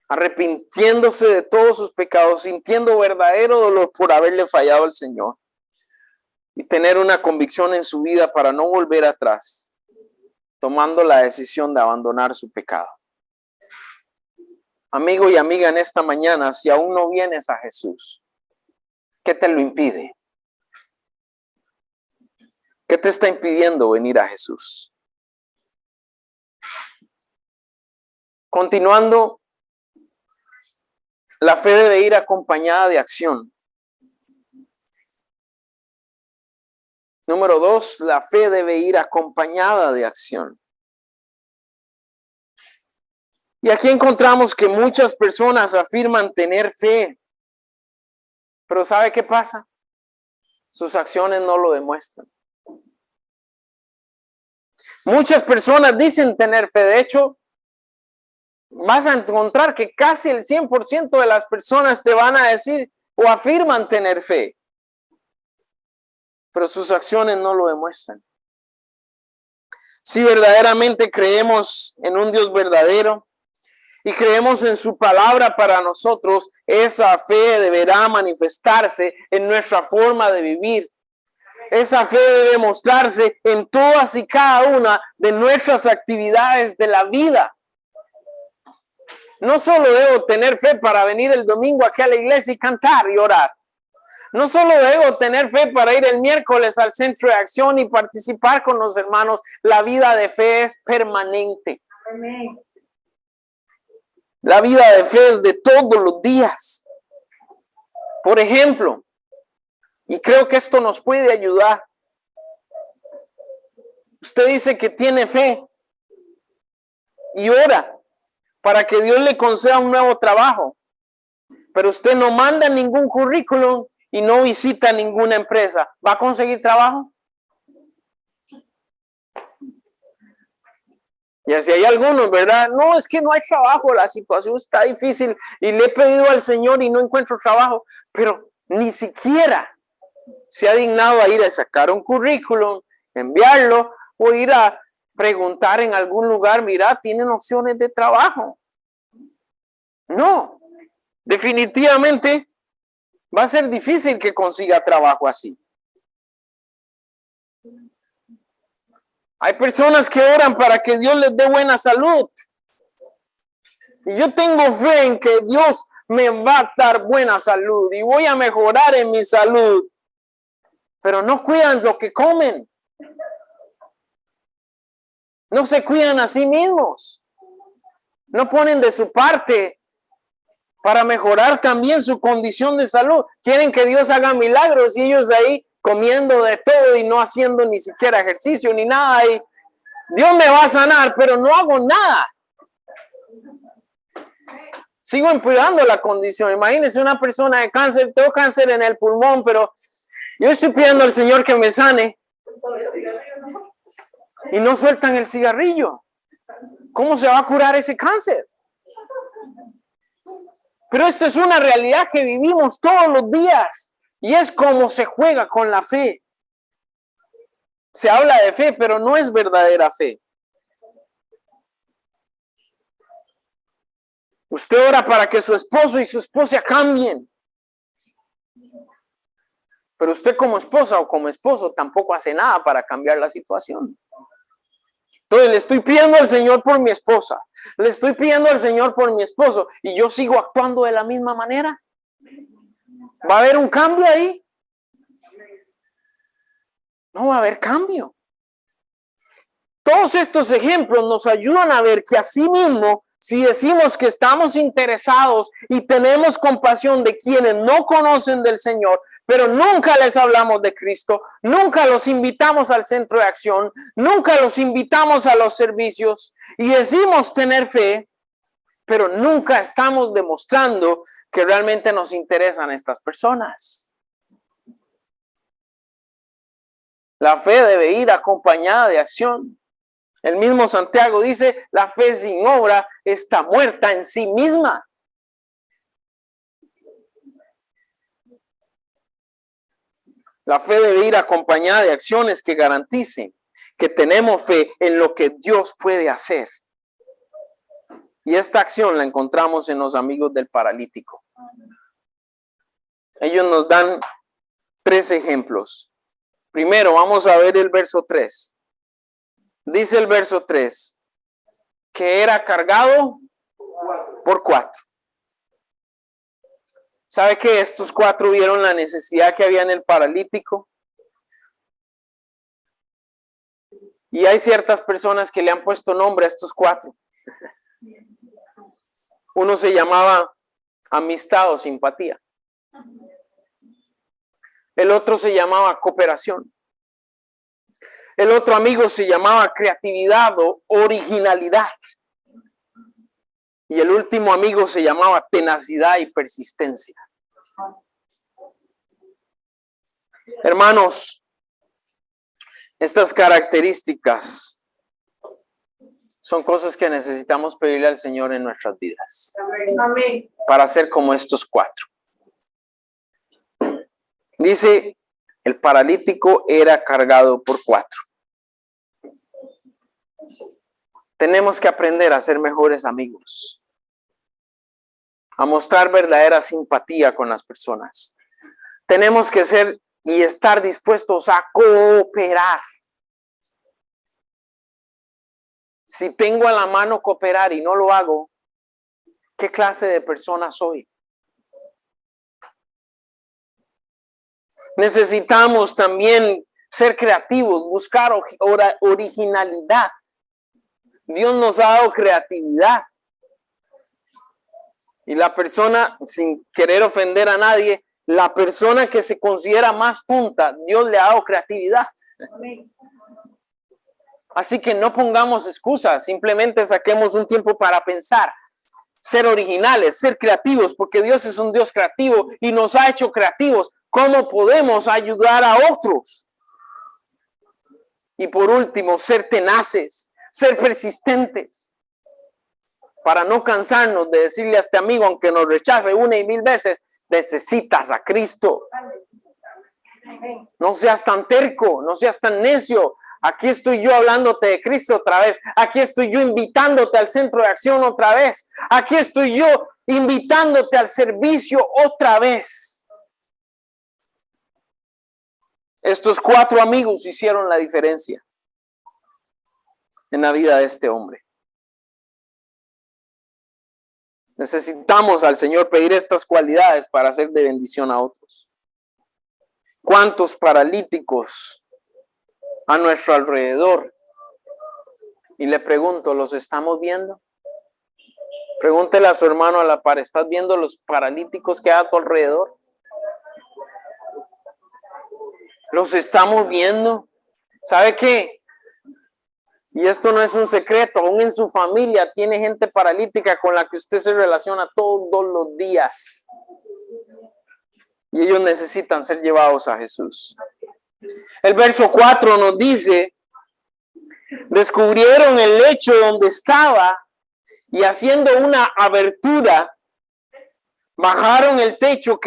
arrepintiéndose de todos sus pecados, sintiendo verdadero dolor por haberle fallado al Señor y tener una convicción en su vida para no volver atrás, tomando la decisión de abandonar su pecado. Amigo y amiga, en esta mañana, si aún no vienes a Jesús, ¿qué te lo impide? ¿Qué te está impidiendo venir a Jesús? Continuando, la fe debe ir acompañada de acción. Número 2, la fe debe ir acompañada de acción. Y aquí encontramos que muchas personas afirman tener fe, pero ¿sabe qué pasa? Sus acciones no lo demuestran. Muchas personas dicen tener fe. De hecho, vas a encontrar que casi el 100% de las personas te van a decir o afirman tener fe, pero sus acciones no lo demuestran. Si verdaderamente creemos en un Dios verdadero y creemos en su palabra para nosotros, esa fe deberá manifestarse en nuestra forma de vivir. Esa fe debe mostrarse en todas y cada una de nuestras actividades de la vida. No solo debo tener fe para venir el domingo aquí a la iglesia y cantar y orar. No solo debo tener fe para ir el miércoles al centro de acción y participar con los hermanos. La vida de fe es permanente. Amén. La vida de fe es de todos los días. Por ejemplo, y creo que esto nos puede ayudar. Usted dice que tiene fe y ora para que Dios le conceda un nuevo trabajo, pero usted no manda ningún currículum y no visita ninguna empresa. ¿Va a conseguir trabajo? Y así hay algunos, ¿verdad? No, es que no hay trabajo, la situación está difícil y le he pedido al Señor y no encuentro trabajo, pero ni siquiera se ha dignado a ir a sacar un currículum, enviarlo o ir a preguntar en algún lugar, mira, ¿tienen opciones de trabajo? No, definitivamente va a ser difícil que consiga trabajo así. Hay personas que oran para que Dios les dé buena salud. Y yo tengo fe en que Dios me va a dar buena salud y voy a mejorar en mi salud. Pero no cuidan lo que comen. No se cuidan a sí mismos. No ponen de su parte para mejorar también su condición de salud. Quieren que Dios haga milagros y ellos ahí comiendo de todo y no haciendo ni siquiera ejercicio ni nada. Y Dios me va a sanar, pero no hago nada. Sigo empeorando la condición. Imagínense una persona de cáncer, tengo cáncer en el pulmón, pero yo estoy pidiendo al Señor que me sane y no sueltan el cigarrillo. ¿Cómo se va a curar ese cáncer? Pero esto es una realidad que vivimos todos los días y es como se juega con la fe. Se habla de fe, pero no es verdadera fe. Usted ora para que su esposo y su esposa cambien. Pero usted como esposa o como esposo tampoco hace nada para cambiar la situación. Entonces le estoy pidiendo al Señor por mi esposa, le estoy pidiendo al Señor por mi esposo y yo sigo actuando de la misma manera. ¿Va a haber un cambio ahí? No va a haber cambio. Todos estos ejemplos nos ayudan a ver que así mismo, si decimos que estamos interesados y tenemos compasión de quienes no conocen del Señor, pero nunca les hablamos de Cristo, nunca los invitamos al centro de acción, nunca los invitamos a los servicios y decimos tener fe, pero nunca estamos demostrando que realmente nos interesan estas personas. La fe debe ir acompañada de acción. El mismo Santiago dice, la fe sin obra está muerta en sí misma. La fe debe ir acompañada de acciones que garanticen que tenemos fe en lo que Dios puede hacer. Y esta acción la encontramos en los amigos del paralítico. Ellos nos dan 3 ejemplos. Primero, vamos a ver el verso 3. Dice el verso 3, que era cargado por 4. ¿Sabe que estos 4 vieron la necesidad que había en el paralítico? Y hay ciertas personas que le han puesto nombre a estos 4. Uno se llamaba amistad o simpatía. El otro se llamaba cooperación. El otro amigo se llamaba creatividad o originalidad. Y el último amigo se llamaba tenacidad y persistencia. Hermanos, estas características son cosas que necesitamos pedirle al Señor en nuestras vidas. Amén. Para ser como estos 4. Dice, el paralítico era cargado por 4. Tenemos que aprender a ser mejores amigos, a mostrar verdadera simpatía con las personas. Tenemos que ser y estar dispuestos a cooperar. Si tengo a la mano cooperar y no lo hago, ¿qué clase de persona soy? Necesitamos también ser creativos, buscar originalidad. Dios nos ha dado creatividad. Y la persona, sin querer ofender a nadie, la persona que se considera más tonta, Dios le ha dado creatividad. Amén. Así que no pongamos excusas, simplemente saquemos un tiempo para pensar, ser originales, ser creativos, porque Dios es un Dios creativo y nos ha hecho creativos. ¿Cómo podemos ayudar a otros? Y por último, ser tenaces, ser persistentes, para no cansarnos de decirle a este amigo, aunque nos rechace 1 y 1000 veces, necesitas a Cristo. Amén. No seas tan terco, no seas tan necio. Aquí estoy yo hablándote de Cristo otra vez. Aquí estoy yo invitándote al centro de acción otra vez. Aquí estoy yo invitándote al servicio otra vez. Estos 4 amigos hicieron la diferencia en la vida de este hombre. Necesitamos al Señor pedir estas cualidades para hacer de bendición a otros. ¿Cuántos paralíticos a nuestro alrededor? Y le pregunto, ¿los estamos viendo? Pregúntele a su hermano a la par, ¿estás viendo los paralíticos que hay a tu alrededor? ¿Los estamos viendo? ¿Sabe qué? Y esto no es un secreto, aún en su familia tiene gente paralítica con la que usted se relaciona todos los días. Y ellos necesitan ser llevados a Jesús. El verso 4 nos dice, descubrieron el lecho donde estaba y haciendo una abertura, bajaron el techo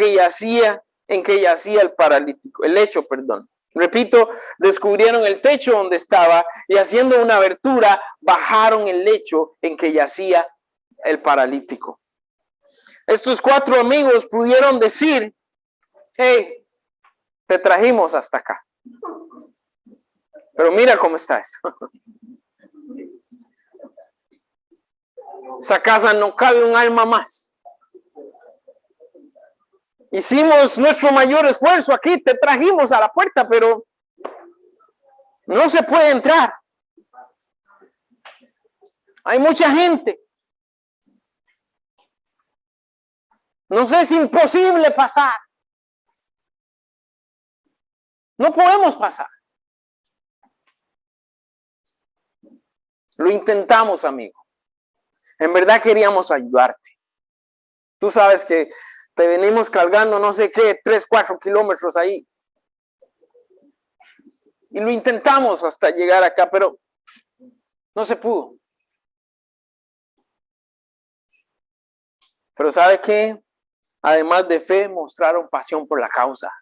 en que yacía el paralítico, el lecho, perdón. Repito, descubrieron el techo donde estaba y haciendo una abertura, bajaron el lecho en que yacía el paralítico. Estos 4 amigos pudieron decir, hey, te trajimos hasta acá. Pero mira cómo está eso. Esa casa no cabe un alma más. Hicimos nuestro mayor esfuerzo aquí, te trajimos a la puerta, pero no se puede entrar. Hay mucha gente. Nos es imposible pasar. No podemos pasar. Lo intentamos, amigo. En verdad queríamos ayudarte. Tú sabes que te venimos cargando no sé qué, 3, 4 kilómetros ahí. Y lo intentamos hasta llegar acá, pero no se pudo. Pero ¿sabe qué? Además de fe, mostraron pasión por la causa.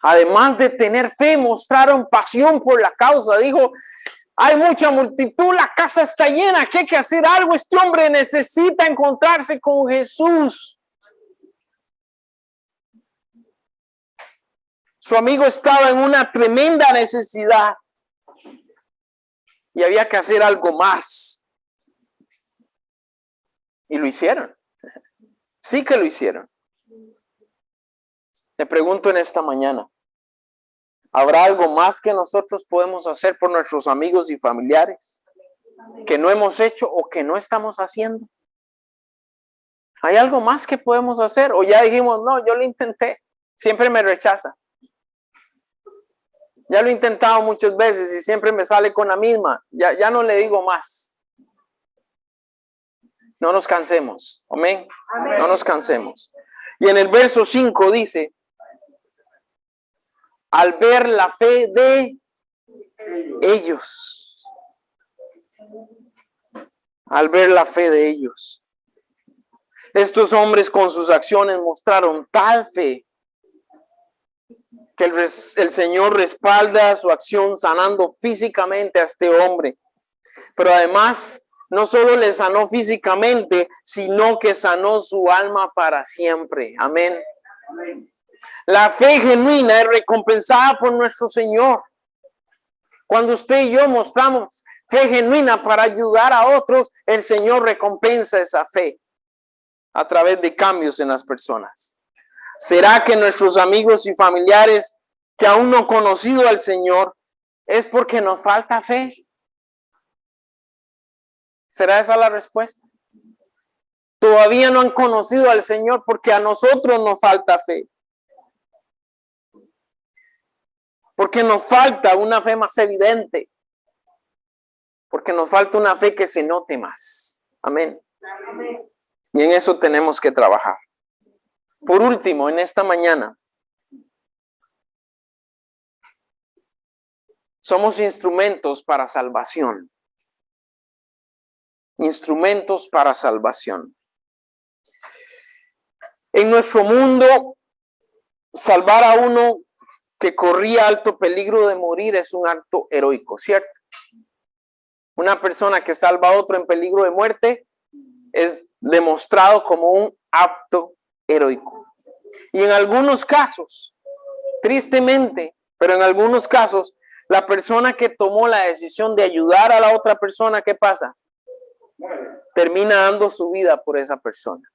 Además de tener fe, mostraron pasión por la causa. Dijo, hay mucha multitud, la casa está llena, que hay que hacer algo. Este hombre necesita encontrarse con Jesús. Su amigo estaba en una tremenda necesidad y había que hacer algo más. Y lo hicieron. Sí que lo hicieron. Le pregunto en esta mañana, ¿habrá algo más que nosotros podemos hacer por nuestros amigos y familiares que no hemos hecho o que no estamos haciendo? ¿Hay algo más que podemos hacer? O ya dijimos, no, yo lo intenté, siempre me rechaza. Ya lo he intentado muchas veces y siempre me sale con la misma. Ya no le digo más. No nos cansemos. Amén. Amén. No nos cansemos. Y en el verso 5 dice, al ver la fe de ellos. Al ver la fe de ellos. Estos hombres con sus acciones mostraron tal fe que el Señor respalda su acción sanando físicamente a este hombre. Pero además, no solo le sanó físicamente, sino que sanó su alma para siempre. Amén. Amén. La fe genuina es recompensada por nuestro Señor. Cuando usted y yo mostramos fe genuina para ayudar a otros, el Señor recompensa esa fe a través de cambios en las personas. ¿Será que nuestros amigos y familiares que aún no han conocido al Señor es porque nos falta fe? ¿Será esa la respuesta? Todavía no han conocido al Señor porque a nosotros nos falta fe. Porque nos falta una fe más evidente. Porque nos falta una fe que se note más. Amén. Amén. Y en eso tenemos que trabajar. Por último, en esta mañana, somos instrumentos para salvación. Instrumentos para salvación. En nuestro mundo, salvar a uno que corría alto peligro de morir es un acto heroico, ¿cierto? Una persona que salva a otro en peligro de muerte es demostrado como un acto heroico. Y en algunos casos, tristemente, pero en algunos casos, la persona que tomó la decisión de ayudar a la otra persona, ¿qué pasa? Termina dando su vida por esa persona.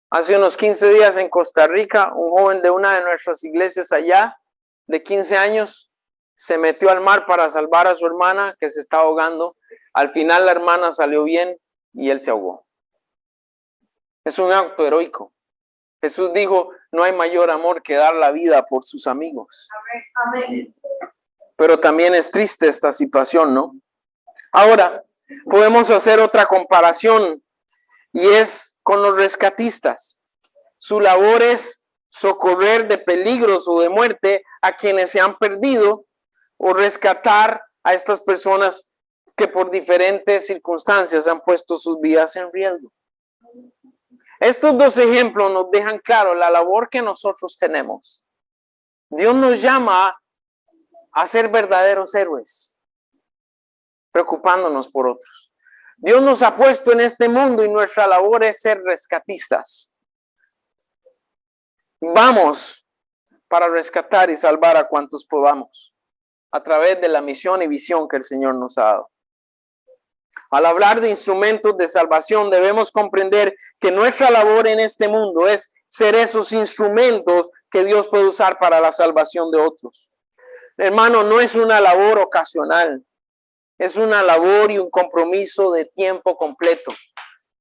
Hace unos 15 días en Costa Rica, un joven de una de nuestras iglesias allá, de 15 años, se metió al mar para salvar a su hermana que se estaba ahogando. Al final la hermana salió bien y él se ahogó. Es un acto heroico. Jesús dijo, no hay mayor amor que dar la vida por sus amigos. Amén. Pero también es triste esta situación, ¿no? Ahora, podemos hacer otra comparación y es con los rescatistas. Su labor es socorrer de peligros o de muerte a quienes se han perdido o rescatar a estas personas que por diferentes circunstancias han puesto sus vidas en riesgo. Estos dos ejemplos nos dejan claro la labor que nosotros tenemos. Dios nos llama a ser verdaderos héroes, preocupándonos por otros. Dios nos ha puesto en este mundo y nuestra labor es ser rescatistas. Vamos para rescatar y salvar a cuantos podamos a través de la misión y visión que el Señor nos ha dado. Al hablar de instrumentos de salvación, debemos comprender que nuestra labor en este mundo es ser esos instrumentos que Dios puede usar para la salvación de otros. Hermano, no es una labor ocasional, es una labor y un compromiso de tiempo completo.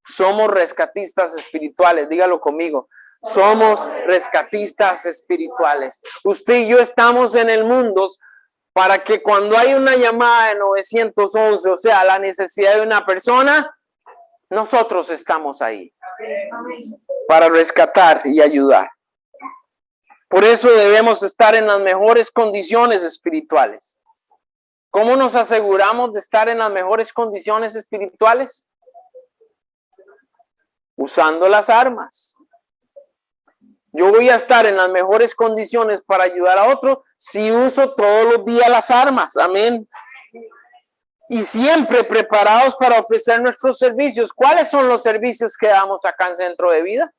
Somos rescatistas espirituales, dígalo conmigo. Somos rescatistas espirituales. Usted y yo estamos en el mundo para que cuando hay una llamada de 911, o sea, la necesidad de una persona, nosotros estamos ahí para rescatar y ayudar. Por eso debemos estar en las mejores condiciones espirituales. ¿Cómo nos aseguramos de estar en las mejores condiciones espirituales? Usando las armas. Yo voy a estar en las mejores condiciones para ayudar a otro si uso todos los días las armas. Amén. Y siempre preparados para ofrecer nuestros servicios. ¿Cuáles son los servicios que damos acá en Centro de Vida?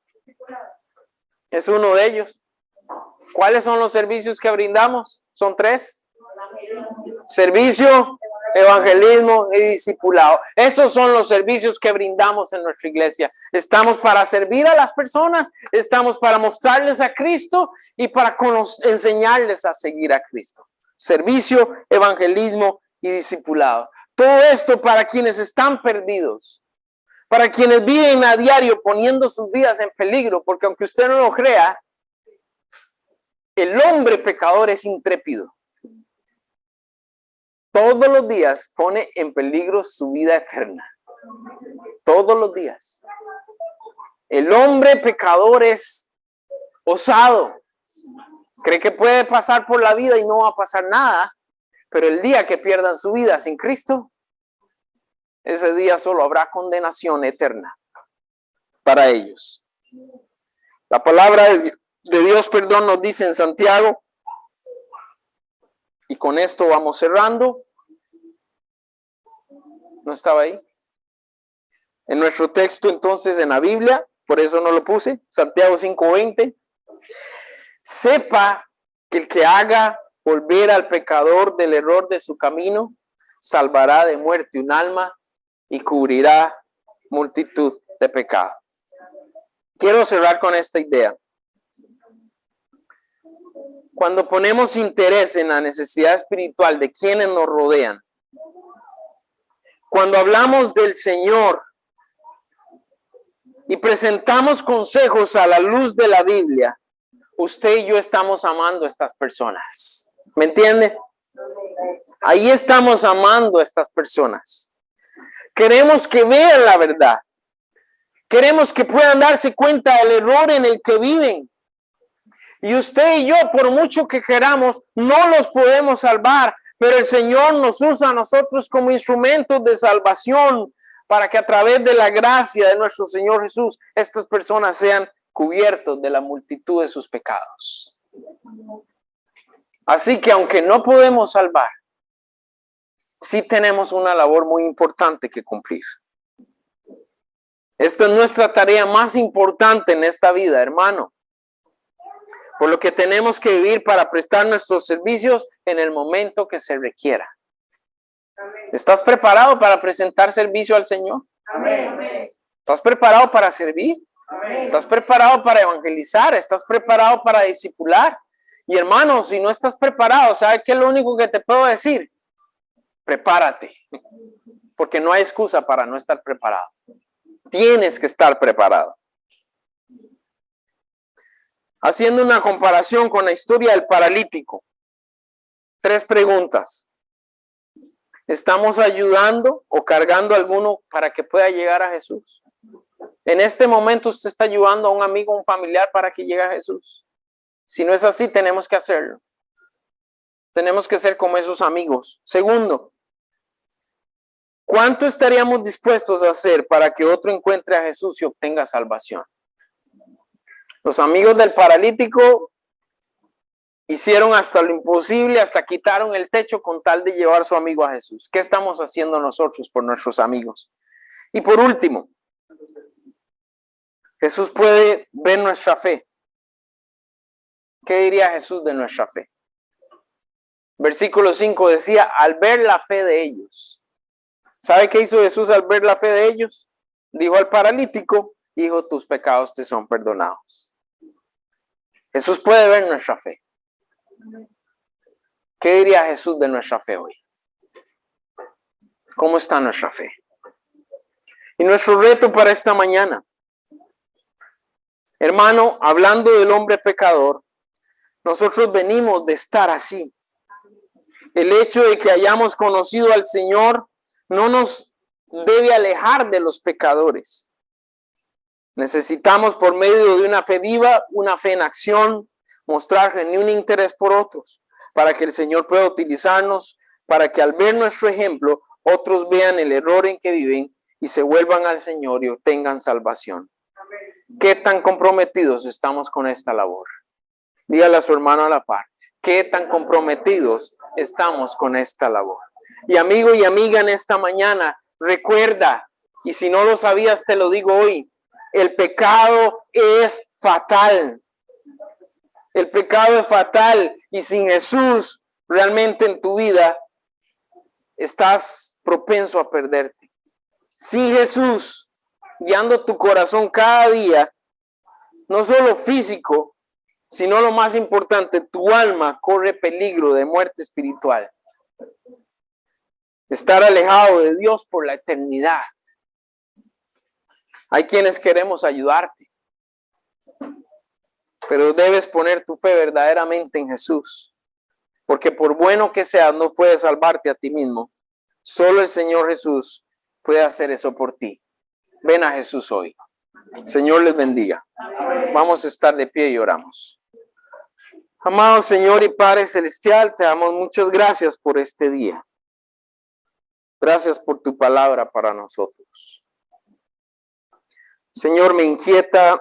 Es uno de ellos. ¿Cuáles son los servicios que brindamos? Son 3. Servicio, evangelismo y discipulado. Esos son los servicios que brindamos en nuestra iglesia. Estamos para servir a las personas, estamos para mostrarles a Cristo y para enseñarles a seguir a Cristo. Servicio, evangelismo y discipulado. Todo esto para quienes están perdidos, para quienes viven a diario poniendo sus vidas en peligro, porque aunque usted no lo crea, el hombre pecador es intrépido. Todos los días pone en peligro su vida eterna. Todos los días. El hombre pecador es osado. Cree que puede pasar por la vida y no va a pasar nada. Pero el día que pierdan su vida sin Cristo, ese día solo habrá condenación eterna para ellos. La palabra de Dios, nos dice en Santiago, y con esto vamos cerrando. ¿No estaba ahí? En nuestro texto entonces en la Biblia, por eso no lo puse, Santiago 5:20. Sepa que el que haga volver al pecador del error de su camino, salvará de muerte un alma y cubrirá multitud de pecados. Quiero cerrar con esta idea. Cuando ponemos interés en la necesidad espiritual de quienes nos rodean, cuando hablamos del Señor y presentamos consejos a la luz de la Biblia, usted y yo estamos amando a estas personas. ¿Me entiende? Ahí estamos amando a estas personas. Queremos que vean la verdad. Queremos que puedan darse cuenta del error en el que viven. Y usted y yo, por mucho que queramos, no los podemos salvar, pero el Señor nos usa a nosotros como instrumentos de salvación para que a través de la gracia de nuestro Señor Jesús, estas personas sean cubiertos de la multitud de sus pecados. Así que aunque no podemos salvar, sí tenemos una labor muy importante que cumplir. Esta es nuestra tarea más importante en esta vida, hermano. Por lo que tenemos que vivir para prestar nuestros servicios en el momento que se requiera. ¿Estás preparado para presentar servicio al Señor? Amén. ¿Estás preparado para servir? Amén. ¿Estás preparado para evangelizar? ¿Estás preparado para discipular? Y hermano, si no estás preparado, ¿sabes qué es lo único que te puedo decir? Prepárate, porque no hay excusa para no estar preparado. Tienes que estar preparado. Haciendo una comparación con la historia del paralítico. 3 preguntas. ¿Estamos ayudando o cargando a alguno para que pueda llegar a Jesús? En este momento usted está ayudando a un amigo, un familiar para que llegue a Jesús. Si no es así, tenemos que hacerlo. Tenemos que ser como esos amigos. Segundo, ¿cuánto estaríamos dispuestos a hacer para que otro encuentre a Jesús y obtenga salvación? Los amigos del paralítico hicieron hasta lo imposible, hasta quitaron el techo con tal de llevar a su amigo a Jesús. ¿Qué estamos haciendo nosotros por nuestros amigos? Y por último, Jesús puede ver nuestra fe. ¿Qué diría Jesús de nuestra fe? Versículo 5 decía, al ver la fe de ellos. ¿Sabe qué hizo Jesús al ver la fe de ellos? Dijo al paralítico, hijo, tus pecados te son perdonados. Jesús puede ver nuestra fe. ¿Qué diría Jesús de nuestra fe hoy? ¿Cómo está nuestra fe? Y nuestro reto para esta mañana Hermano, hablando del hombre pecador, nosotros venimos de estar así. El hecho de que hayamos conocido al Señor no nos debe alejar de los pecadores. Necesitamos, por medio de una fe viva, una fe en acción, mostrar genuino interés por otros, para que el Señor pueda utilizarnos, para que al ver nuestro ejemplo, otros vean el error en que viven y se vuelvan al Señor y obtengan salvación. ¿Qué tan comprometidos estamos con esta labor? Dígale a su hermano a la par. ¿Qué tan comprometidos estamos con esta labor? Y amigo y amiga, en esta mañana, recuerda, y si no lo sabías, te lo digo hoy, el pecado es fatal. El pecado es fatal y sin Jesús realmente en tu vida estás propenso a perderte. Sin Jesús guiando tu corazón cada día, no solo físico, sino lo más importante, tu alma corre peligro de muerte espiritual. Estar alejado de Dios por la eternidad. Hay quienes queremos ayudarte, pero debes poner tu fe verdaderamente en Jesús, porque por bueno que seas, no puedes salvarte a ti mismo. Solo el Señor Jesús puede hacer eso por ti. Ven a Jesús hoy. Señor les bendiga. Vamos a estar de pie y oramos. Amado Señor y Padre Celestial, te damos muchas gracias por este día. Gracias por tu palabra para nosotros. Señor, me inquieta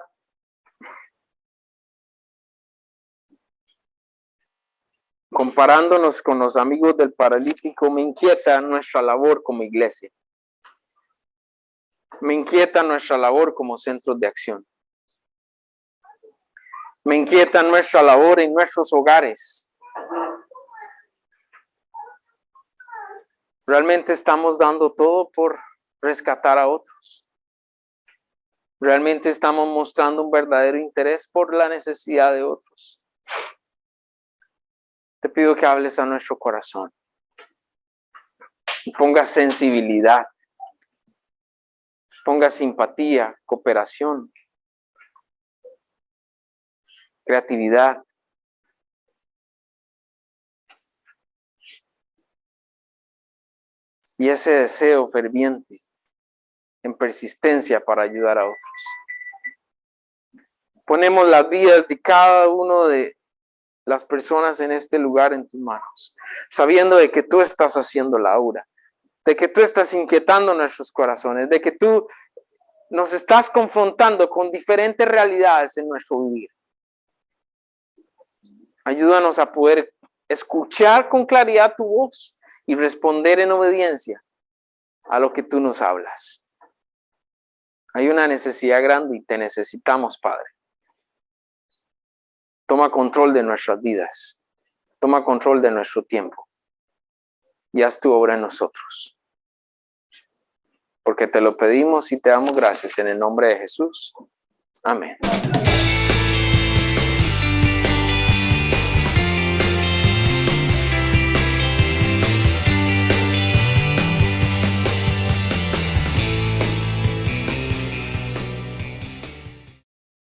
comparándonos con los amigos del paralítico, me inquieta nuestra labor como iglesia. Me inquieta nuestra labor como centros de acción. Me inquieta nuestra labor en nuestros hogares. Realmente estamos dando todo por rescatar a otros. Realmente estamos mostrando un verdadero interés por la necesidad de otros. Te pido que hables a nuestro corazón y pongas sensibilidad, pongas simpatía, cooperación, creatividad. Y ese deseo ferviente en persistencia para ayudar a otros. Ponemos las vidas de cada uno de las personas en este lugar en tus manos, sabiendo de que tú estás haciendo la obra, de que tú estás inquietando nuestros corazones, de que tú nos estás confrontando con diferentes realidades en nuestro vivir. Ayúdanos a poder escuchar con claridad tu voz y responder en obediencia a lo que tú nos hablas. Hay una necesidad grande y te necesitamos, Padre. Toma control de nuestras vidas. Toma control de nuestro tiempo. Y haz tu obra en nosotros. Porque te lo pedimos y te damos gracias en el nombre de Jesús. Amén.